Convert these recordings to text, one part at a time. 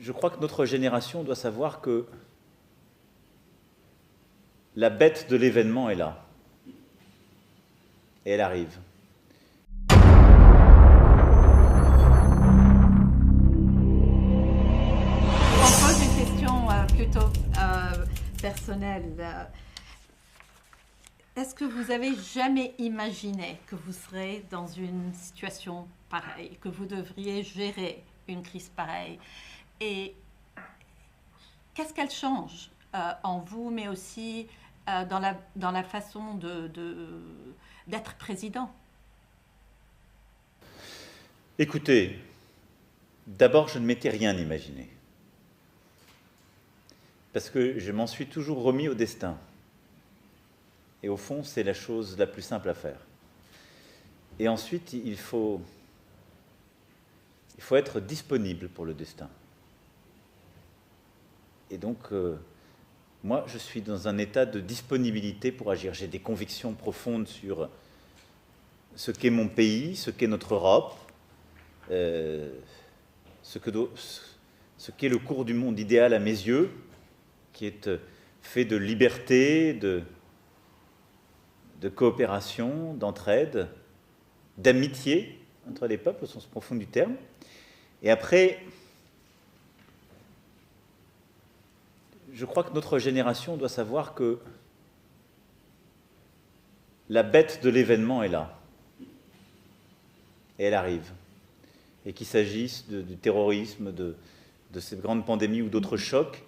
Je crois que notre génération doit savoir que la bête de l'événement est là. Et elle arrive. On pose une question plutôt personnelle. Est-ce que vous avez jamais imaginé que vous serez dans une situation pareille, que vous devriez gérer une crise pareille? Et qu'est-ce qu'elle change en vous, mais aussi dans la façon d'être président? Écoutez, d'abord, je ne m'étais rien imaginé. Parce que je m'en suis toujours remis au destin. Et au fond, c'est la chose la plus simple à faire. Et ensuite, il faut être disponible pour le destin. Et donc, moi, je suis dans un état de disponibilité pour agir. J'ai des convictions profondes sur ce qu'est mon pays, ce qu'est notre Europe, ce qu'est le cours du monde idéal à mes yeux, qui est fait de liberté, de coopération, d'entraide, d'amitié entre les peuples, au sens profond du terme. Et après, je crois que notre génération doit savoir que la bête de l'événement est là. Et elle arrive. Et qu'il s'agisse du terrorisme, de cette grande pandémie ou d'autres chocs,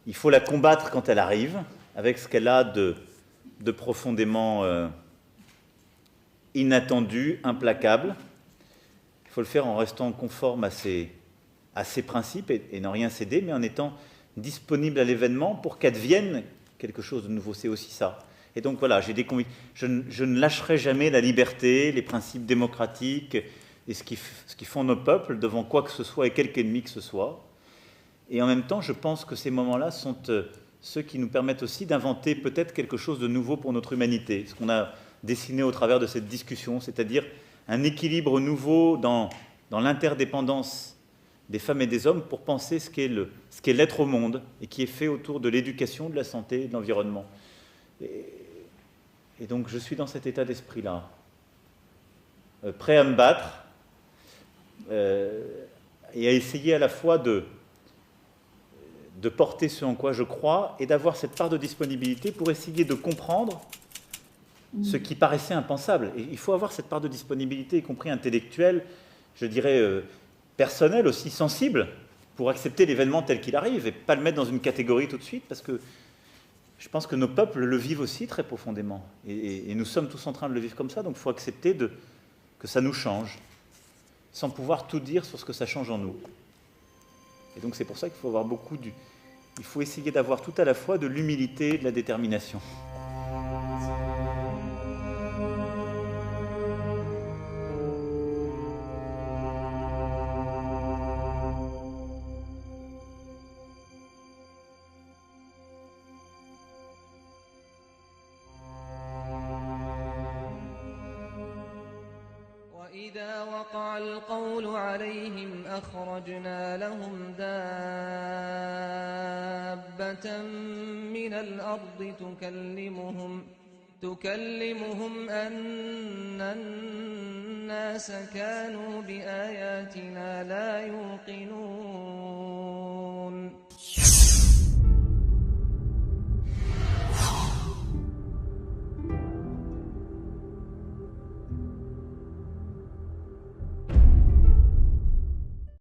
il faut la combattre quand elle arrive, avec ce qu'elle a de profondément inattendu, implacable. Il faut le faire en restant conforme à ses principes et n'en rien céder, mais en étant disponible à l'événement pour qu'advienne quelque chose de nouveau. C'est aussi ça. Et donc voilà, j'ai des convictions. Je ne lâcherai jamais la liberté, les principes démocratiques et ce qui font nos peuples devant quoi que ce soit et quelque ennemi que ce soit. Et en même temps, je pense que ces moments-là sont ceux qui nous permettent aussi d'inventer peut-être quelque chose de nouveau pour notre humanité. Ce qu'on a dessiné au travers de cette discussion, c'est-à-dire un équilibre nouveau dans l'interdépendance des femmes et des hommes pour penser ce qu'est l'être au monde et qui est fait autour de l'éducation, de la santé et de l'environnement. Et donc je suis dans cet état d'esprit-là, prêt à me battre et à essayer à la fois de porter ce en quoi je crois et d'avoir cette part de disponibilité pour essayer de comprendre ce qui paraissait impensable. Et il faut avoir cette part de disponibilité, y compris intellectuelle, je dirais personnelle, aussi sensible, pour accepter l'événement tel qu'il arrive et pas le mettre dans une catégorie tout de suite, parce que je pense que nos peuples le vivent aussi très profondément. Et nous sommes tous en train de le vivre comme ça, donc il faut accepter que ça nous change, sans pouvoir tout dire sur ce que ça change en nous. Et donc c'est pour ça qu'il faut avoir il faut essayer d'avoir tout à la fois de l'humilité et de la détermination. وإذا وقع القول عليهم أخرجنا لهم دابة من الأرض تكلمهم أن الناس كانوا بآياتنا لا يوقنون